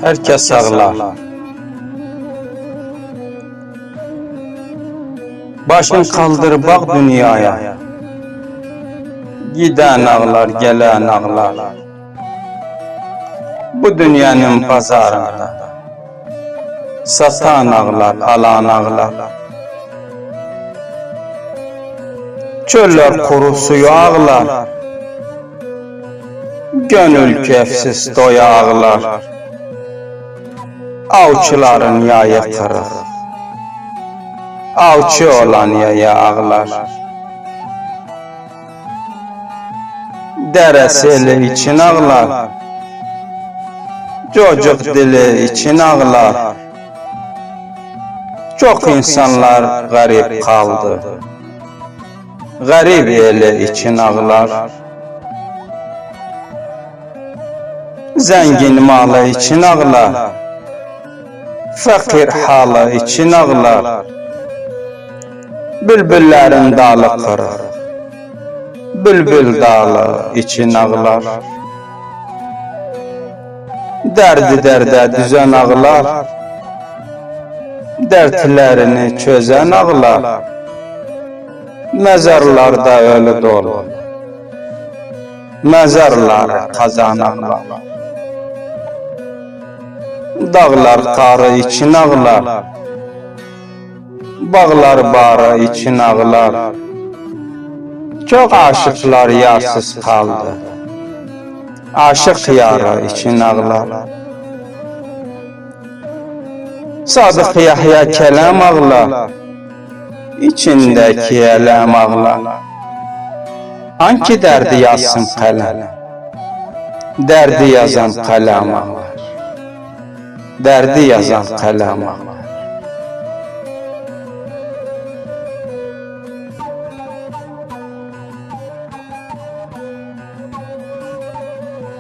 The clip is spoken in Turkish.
Herkes ağlar. Başın kaldır bak dünyaya. Giden ağlar, gelen ağlar. Bu dünyanın pazarında satan ağlar, alan ağlar. Çöller kuru suyu ağlar. Gönül kefsiz doya ağlar. Avçıların yayı kırık. Avçı olan yaya ağlar. Deresi eli için ağlar. Çocuk dili için ağlar. Çok insanlar garip kaldı. Garip eli için ağlar. Zengin malı için ağlar. Fakir halı için ağlar. Bülbüllerin dalı kırık. Bülbül dalı için ağlar. Derdi derde düzen ağlar. Dertlerini çözen ağlar. Mezarlarda ölü dolu. Mezarları kazan ağlar. Dağlar karı için ağlar. Bağlar barı için ağlar. Çok aşıklar yarsız kaldı. Aşık yarı için ağlar. Sadık Yahya kelam ağlar. İçindeki elem ağlar. Hangi derdi yazsın kalem? Derdi yazan kalem ağlar. Derdi yazan kalem ağlar.